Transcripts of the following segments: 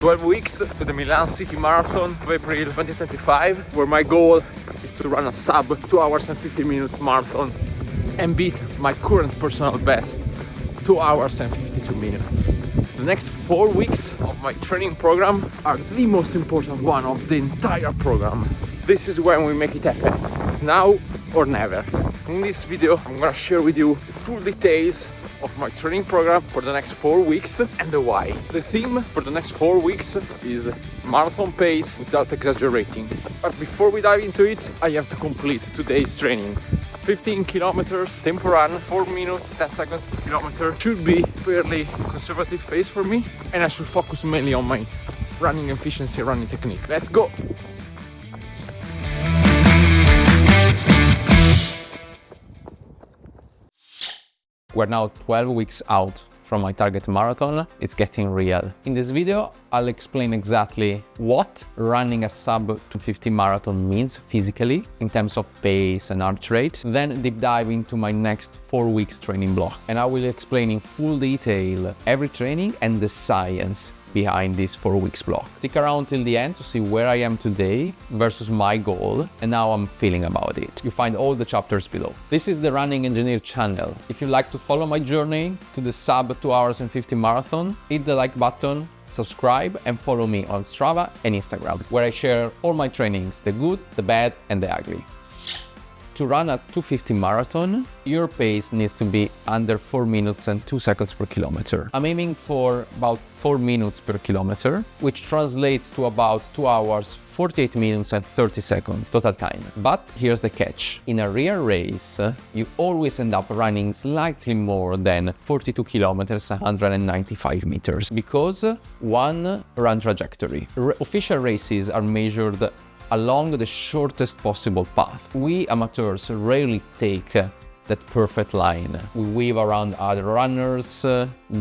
12 weeks to the Milan City Marathon of April 2025, where my goal is to run a sub 2 hours and 50 minutes marathon and beat my current personal best, 2 hours and 52 minutes. The next 4 weeks of my training program are the most important one of the entire program. This is when we make it happen, now or never. In this video, I'm gonna share with you the full details of my training program for the next 4 weeks and the why. The theme for the next 4 weeks is marathon pace without exaggerating. But before we dive into it, I have to complete today's training. 15 kilometers, tempo run, 4 minutes, 10 seconds per kilometer. Should be fairly conservative pace for me, and I should focus mainly on my running efficiency, running technique. Let's go! We're now 12 weeks out from my target marathon. It's getting real. In this video, I'll explain exactly what running a sub 250 marathon means physically in terms of pace and heart rate, then deep dive into my next 4 weeks training block. And I will explain in full detail every training and the science behind this 4 weeks block. Stick around till the end to see where I am today versus my goal and how I'm feeling about it. You find all the chapters below. This is the Running Engineer channel. If you like to follow my journey to the sub 2 hours and 50 marathon, hit the like button, subscribe and follow me on Strava and Instagram, where I share all my trainings, the good, the bad and the ugly. To run a 250 marathon, your pace needs to be under 4 minutes and 2 seconds per kilometer. I'm aiming for about 4 minutes per kilometer, which translates to about 2 hours, 48 minutes and 30 seconds total time. But here's the catch. In a real race, you always end up running slightly more than 42 kilometers, 195 meters, because one run trajectory. Official races are measured along the shortest possible path. We amateurs rarely take that perfect line. We weave around other runners,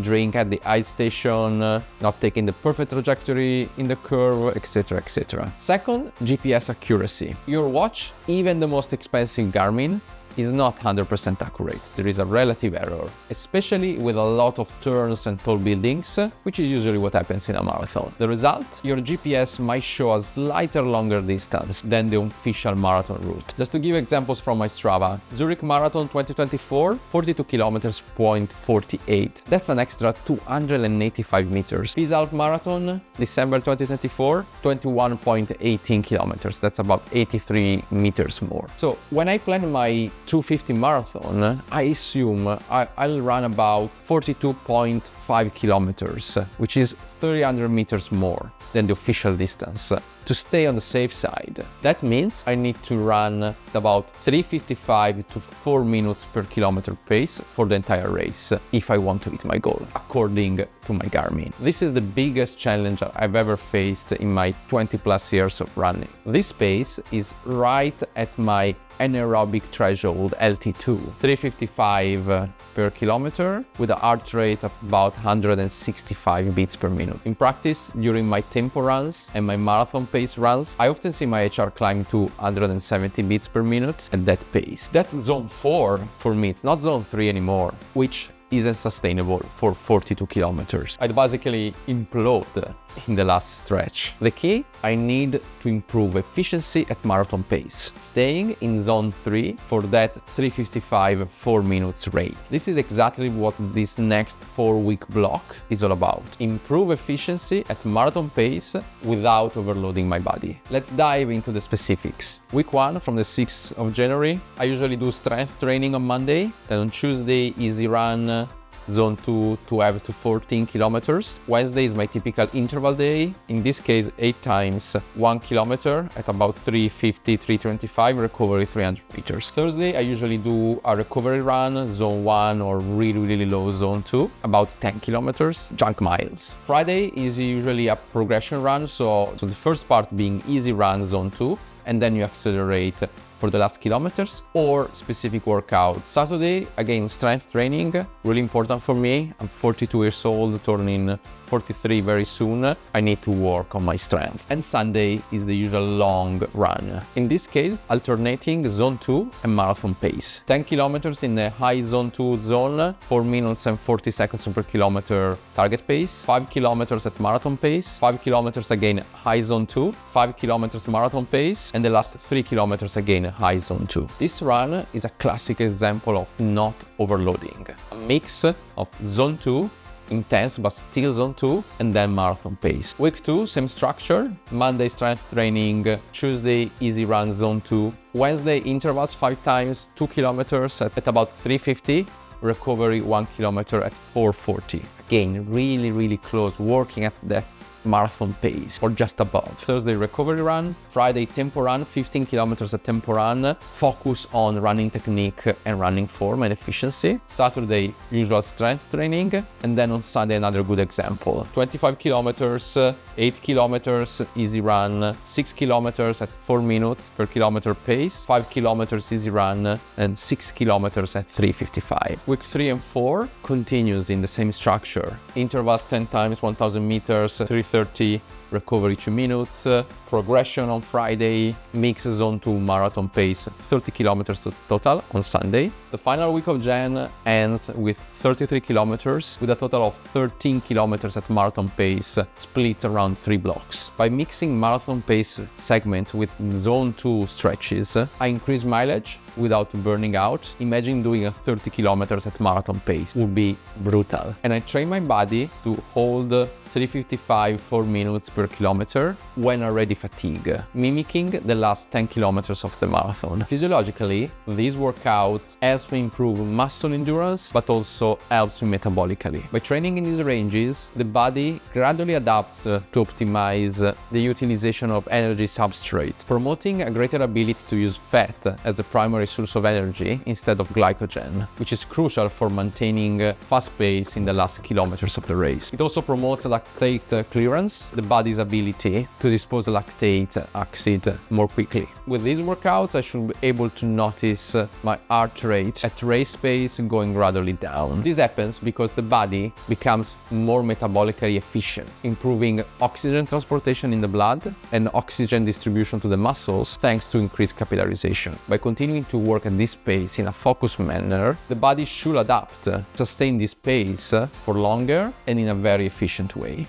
drink at the aid station, not taking the perfect trajectory in the curve, etc, etc. Second, GPS accuracy. Your watch, even the most expensive Garmin, is not 100% accurate. There is a relative error, especially with a lot of turns and tall buildings, which is usually what happens in a marathon. The result? Your GPS might show a slightly longer distance than the official marathon route. Just to give examples from my Strava, Zurich Marathon 2024, 42 kilometers, 0.48. That's an extra 285 meters. Pisa Half Marathon, December 2024, 21.18 kilometers. That's about 83 meters more. So when I plan my 250 marathon, I assume I'll run about 42.5 kilometers, which is 300 meters more than the official distance, to stay on the safe side. That means I need to run about 3:55 to 4 minutes per kilometer pace for the entire race if I want to hit my goal, according to my Garmin. This is the biggest challenge I've ever faced in my 20 plus years of running. This pace is right at my anaerobic threshold, LT2, 3:55 per kilometer with a heart rate of about 165 beats per minute. In practice, during my tempo runs and my marathon pace runs, I often see my HR climb to 170 beats per minute at that pace. That's zone 4 for me, it's not zone 3 anymore, which isn't sustainable for 42 kilometers. I'd basically implode in the last stretch. The key? I need to improve efficiency at marathon pace, staying in zone 3 for that 3:55 4 minutes rate. This is exactly what this next 4-week block is all about. Improve efficiency at marathon pace without overloading my body. Let's dive into the specifics. Week 1 from the 6th of January, I usually do strength training on Monday, then on Tuesday easy run, zone 2 to have to 14 kilometers. Wednesday is my typical interval day. In this case, 8 times 1 kilometer at about 350, 325, recovery 300 meters. Thursday, I usually do a recovery run, zone 1 or really low zone 2, about 10 kilometers, junk miles. Friday is usually a progression run, so the first part being easy run, zone 2, and then you accelerate for the last kilometers or specific workout. Saturday, again, strength training, really important for me. I'm 42 years old, turning 43 very soon, I need to work on my strength. And Sunday is the usual long run. In this case, alternating zone 2 and marathon pace. 10 kilometers in the high zone 2 zone, 4 minutes and 40 seconds per kilometer target pace, 5 kilometers at marathon pace, 5 kilometers again high zone 2, 5 kilometers marathon pace, and the last 3 kilometers again high zone 2. This run is a classic example of not overloading. A mix of zone 2, intense but still zone 2, and then marathon pace. Week 2, same structure. Monday strength training, Tuesday easy run zone 2, Wednesday intervals 5 times 2 kilometers at about 350, recovery 1 kilometer at 440. Again, really close, working at that marathon pace or just above. Thursday recovery run, Friday tempo run, 15 kilometers at tempo run, focus on running technique and running form and efficiency. Saturday usual strength training, and then on Sunday another good example. 25 kilometers, 8 kilometers easy run, 6 kilometers at 4 minutes per kilometer pace, 5 kilometers easy run, and 6 kilometers at 3:55. Week 3 and 4 continues in the same structure. Intervals 10 times 1000 meters, 3:30, recovery 2 minutes, progression on Friday, mix zone 2 marathon pace, 30 kilometers total on Sunday. The final week of Jan ends with 33 kilometers with a total of 13 kilometers at marathon pace, split around 3 blocks. By mixing marathon pace segments with zone 2 stretches, I increase mileage without burning out. Imagine doing a 30 kilometers at marathon pace. Would be brutal. And I train my body to hold 3:55 4 minutes per kilometer when already fatigue, mimicking the last 10 kilometers of the marathon. Physiologically, these workouts help me improve muscle endurance, but also helps me metabolically. By training in these ranges, the body gradually adapts to optimize the utilization of energy substrates, promoting a greater ability to use fat as the primary source of energy instead of glycogen, which is crucial for maintaining fast pace in the last kilometers of the race. It also promotes lactate clearance, the body's ability to dispose lactate acid more quickly. With these workouts, I should be able to notice my heart rate at race pace going gradually down. This happens because the body becomes more metabolically efficient, improving oxygen transportation in the blood and oxygen distribution to the muscles thanks to increased capillarization. By continuing to work at this pace in a focused manner, the body should adapt, sustain this pace for longer and in a very efficient way.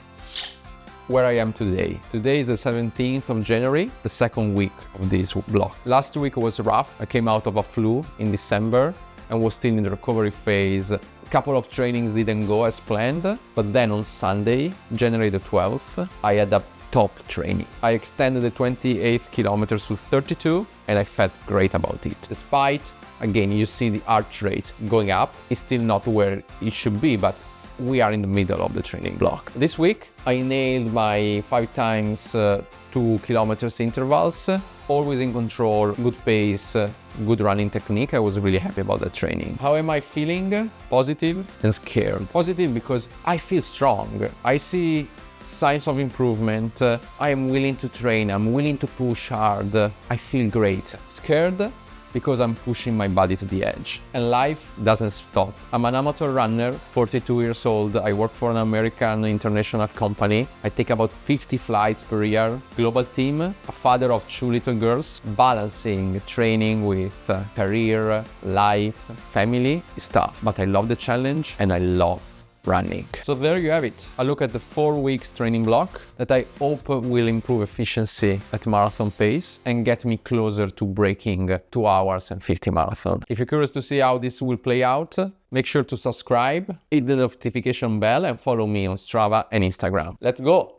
Where I am today. Today is the 17th of January, the second week of this block. Last week was rough. I came out of a flu in December and was still in the recovery phase. A couple of trainings didn't go as planned, but then on Sunday, January the 12th, I had a top training. I extended the 28 kilometers to 32 and I felt great about it. Despite, again, you see the heart rate going up. It's still not where it should be, but we are in the middle of the training block. This week, I nailed my 5 times 2 kilometers intervals, always in control, good pace, good running technique. I was really happy about that training. How am I feeling? Positive and scared. Positive because I feel strong. I see signs of improvement. I am willing to train. I'm willing to push hard. I feel great. Scared because I'm pushing my body to the edge. And life doesn't stop. I'm an amateur runner, 42 years old. I work for an American international company. I take about 50 flights per year. Global team, a father of 2 little girls. Balancing training with career, life, family is tough. But I love the challenge and I love running. So there you have it. A look at the 4 weeks training block that I hope will improve efficiency at marathon pace and get me closer to breaking 2 hours and 50 marathon. If you're curious to see how this will play out, make sure to subscribe, hit the notification bell and follow me on Strava and Instagram. Let's go!